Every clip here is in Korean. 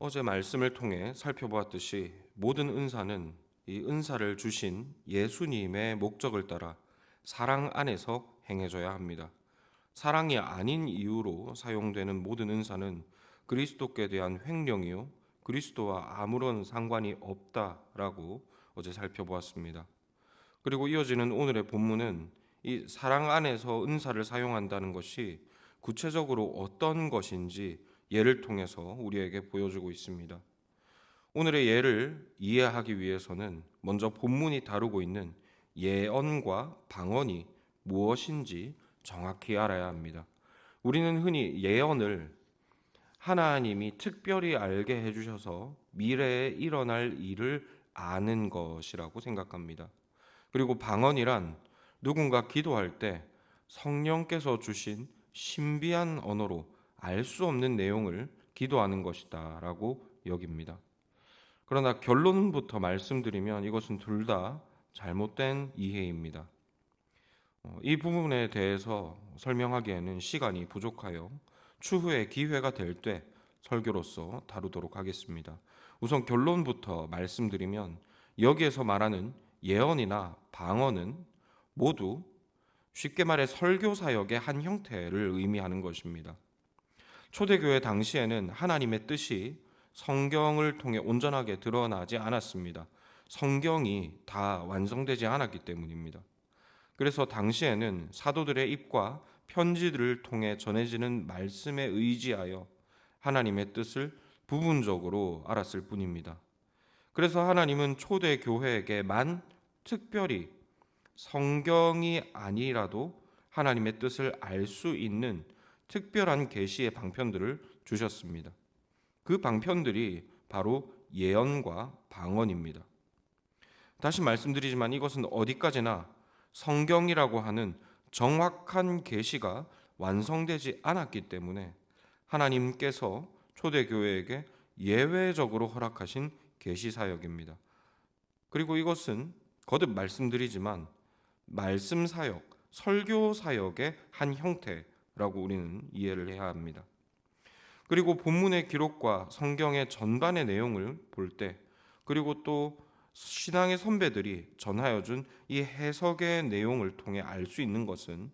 어제 말씀을 통해 살펴보았듯이 모든 은사는 이 은사를 주신 예수님의 목적을 따라 사랑 안에서 행해져야 합니다. 사랑이 아닌 이유로 사용되는 모든 은사는 그리스도께 대한 횡령이요, 그리스도와 아무런 상관이 없다라고 어제 살펴보았습니다. 그리고 이어지는 오늘의 본문은 이 사랑 안에서 은사를 사용한다는 것이 구체적으로 어떤 것인지 예를 통해서 우리에게 보여주고 있습니다. 오늘의 예를 이해하기 위해서는 먼저 본문이 다루고 있는 예언과 방언이 무엇인지 정확히 알아야 합니다. 우리는 흔히 예언을 하나님이 특별히 알게 해주셔서 미래에 일어날 일을 아는 것이라고 생각합니다. 그리고 방언이란 누군가 기도할 때 성령께서 주신 신비한 언어로 알 수 없는 내용을 기도하는 것이다라고 여깁니다. 그러나 결론부터 말씀드리면 이것은 둘 다 잘못된 이해입니다. 이 부분에 대해서 설명하기에는 시간이 부족하여 추후에 기회가 될 때 설교로서 다루도록 하겠습니다. 우선 결론부터 말씀드리면 여기에서 말하는 예언이나 방언은 모두 쉽게 말해 설교 사역의 한 형태를 의미하는 것입니다. 초대교회 당시에는 하나님의 뜻이 성경을 통해 온전하게 드러나지 않았습니다. 성경이 다 완성되지 않았기 때문입니다. 그래서 당시에는 사도들의 입과 편지들을 통해 전해지는 말씀에 의지하여 하나님의 뜻을 부분적으로 알았을 뿐입니다. 그래서 하나님은 초대교회에게만 특별히 성경이 아니라도 하나님의 뜻을 알 수 있는 특별한 계시의 방편들을 주셨습니다. 그 방편들이 바로 예언과 방언입니다. 다시 말씀드리지만 이것은 어디까지나 성경이라고 하는 정확한 계시가 완성되지 않았기 때문에 하나님께서 초대교회에게 예외적으로 허락하신 계시 사역입니다. 그리고 이것은 거듭 말씀드리지만 말씀 사역, 설교 사역의 한 형태라고 우리는 이해를 해야 합니다. 그리고 본문의 기록과 성경의 전반의 내용을 볼 때, 그리고 또 신앙의 선배들이 전하여 준 이 해석의 내용을 통해 알 수 있는 것은,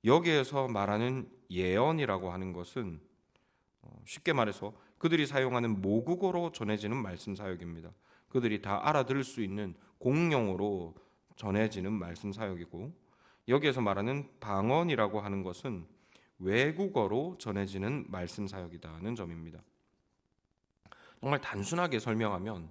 여기에서 말하는 예언이라고 하는 것은 쉽게 말해서 그들이 사용하는 모국어로 전해지는 말씀 사역입니다. 그들이 다 알아들을 수 있는 공용어로 전해지는 말씀 사역이고, 여기에서 말하는 방언이라고 하는 것은 외국어로 전해지는 말씀 사역이라는 점입니다. 정말 단순하게 설명하면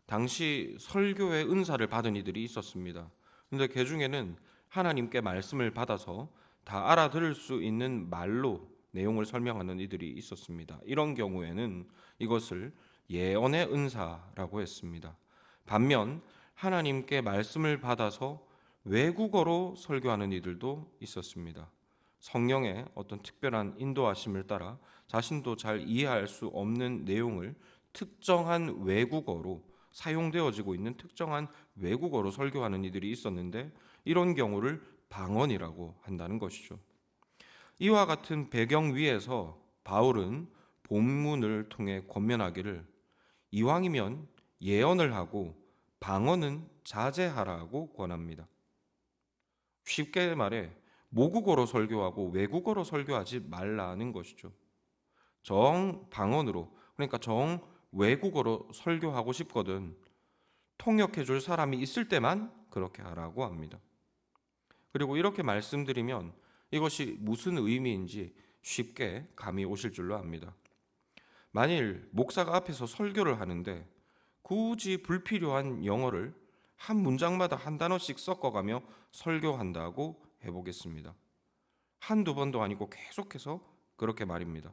당시 설교의 은사를 받은 이들이 있었습니다. 그런데 그 중에는 하나님께 말씀을 받아서 다 알아들을 수 있는 말로 내용을 설명하는 이들이 있었습니다. 이런 경우에는 이것을 예언의 은사라고 했습니다. 반면 하나님께 말씀을 받아서 외국어로 설교하는 이들도 있었습니다. 성령의 어떤 특별한 인도하심을 따라 자신도 잘 이해할 수 없는 내용을 특정한 외국어로 사용되어지고 있는 특정한 외국어로 설교하는 이들이 있었는데, 이런 경우를 방언이라고 한다는 것이죠. 이와 같은 배경 위에서 바울은 본문을 통해 권면하기를 이왕이면 예언을 하고 방언은 자제하라고 권합니다. 쉽게 말해 모국어로 설교하고 외국어로 설교하지 말라는 것이죠. 정 방언으로, 그러니까 정 외국어로 설교하고 싶거든 통역해 줄 사람이 있을 때만 그렇게 하라고 합니다. 그리고 이렇게 말씀드리면 이것이 무슨 의미인지 쉽게 감이 오실 줄로 압니다. 만일 목사가 앞에서 설교를 하는데 굳이 불필요한 영어를 한 문장마다 한 단어씩 섞어가며 설교한다고 해보겠습니다. 한두 번도 아니고 계속해서 그렇게 말입니다.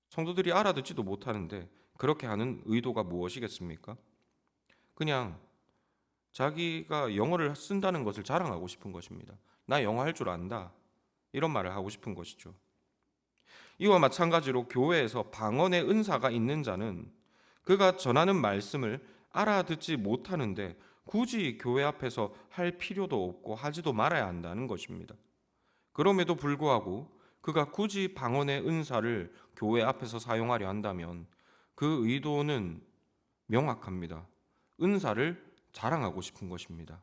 성도들이 알아듣지도 못하는데 그렇게 하는 의도가 무엇이겠습니까? 그냥 자기가 영어를 쓴다는 것을 자랑하고 싶은 것입니다. 나 영어 할 줄 안다, 이런 말을 하고 싶은 것이죠. 이와 마찬가지로 교회에서 방언의 은사가 있는 자는 그가 전하는 말씀을 알아듣지 못하는데 굳이 교회 앞에서 할 필요도 없고 하지도 말아야 한다는 것입니다. 그럼에도 불구하고 그가 굳이 방언의 은사를 교회 앞에서 사용하려 한다면 그 의도는 명확합니다. 은사를 자랑하고 싶은 것입니다.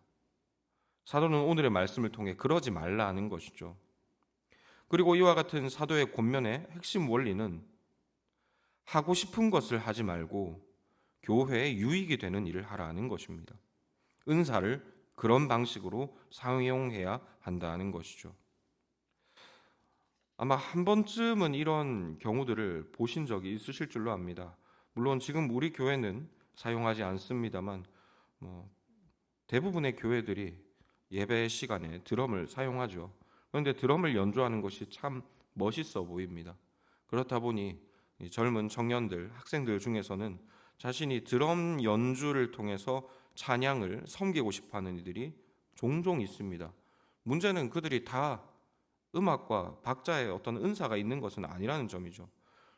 사도는 오늘의 말씀을 통해 그러지 말라는 것이죠. 그리고 이와 같은 사도의 권면의 핵심 원리는 하고 싶은 것을 하지 말고 교회에 유익이 되는 일을 하라는 것입니다. 은사를 그런 방식으로 사용해야 한다는 것이죠. 아마 한 번쯤은 이런 경우들을 보신 적이 있으실 줄로 압니다. 물론 지금 우리 교회는 사용하지 않습니다만 대부분의 교회들이 예배 시간에 드럼을 사용하죠. 그런데 드럼을 연주하는 것이 참 멋있어 보입니다. 그렇다 보니 젊은 청년들, 학생들 중에서는 자신이 드럼 연주를 통해서 찬양을 섬기고 싶어하는 이들이 종종 있습니다. 문제는 그들이 다 음악과 박자에 어떤 은사가 있는 것은 아니라는 점이죠.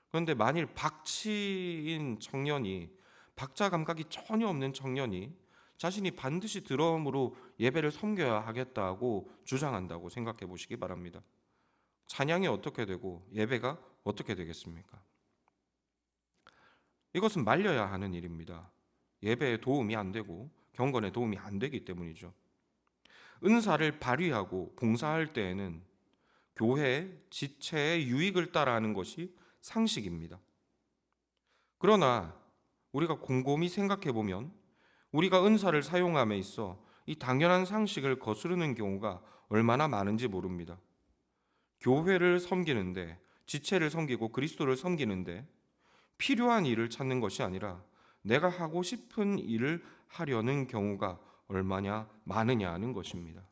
그런데 만일 박치인 청년이, 박자 감각이 전혀 없는 청년이 자신이 반드시 드럼으로 예배를 섬겨야 하겠다고 주장한다고 생각해 보시기 바랍니다. 찬양이 어떻게 되고 예배가 어떻게 되겠습니까? 이것은 말려야 하는 일입니다. 예배에 도움이 안 되고 경건에 도움이 안 되기 때문이죠. 은사를 발휘하고 봉사할 때에는 교회 지체의 유익을 따라하는 것이 상식입니다. 그러나 우리가 곰곰이 생각해 보면 우리가 은사를 사용함에 있어 이 당연한 상식을 거스르는 경우가 얼마나 많은지 모릅니다. 교회를 섬기는데, 지체를 섬기고 그리스도를 섬기는데 필요한 일을 찾는 것이 아니라 내가 하고 싶은 일을 하려는 경우가 얼마나 많으냐 하는 것입니다.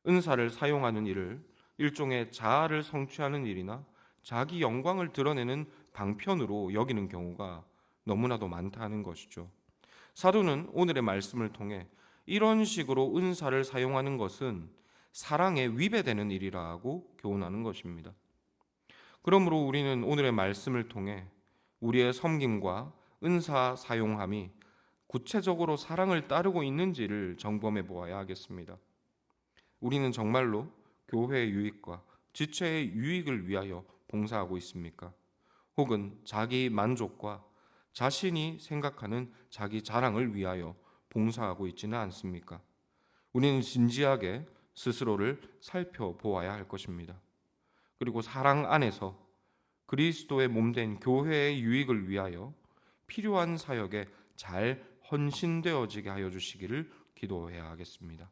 은사를 사용하는 일을 일종의 자아를 성취하는 일이나 자기 영광을 드러내는 방편으로 여기는 경우가 너무나도 많다는 것이죠. 사도는 오늘의 말씀을 통해 이런 식으로 은사를 사용하는 것은 사랑에 위배되는 일이라고 교훈하는 것입니다. 그러므로 우리는 오늘의 말씀을 통해 우리의 섬김과 은사 사용함이 구체적으로 사랑을 따르고 있는지를 점검해 보아야 하겠습니다. 우리는 정말로 교회의 유익과 지체의 유익을 위하여 봉사하고 있습니까? 혹은 자기 만족과 자신이 생각하는 자기 자랑을 위하여 봉사하고 있지는 않습니까? 우리는 진지하게 스스로를 살펴보아야 할 것입니다. 그리고 사랑 안에서 그리스도의 몸된 교회의 유익을 위하여 필요한 사역에 잘 헌신되어지게 하여 주시기를 기도해야 하겠습니다.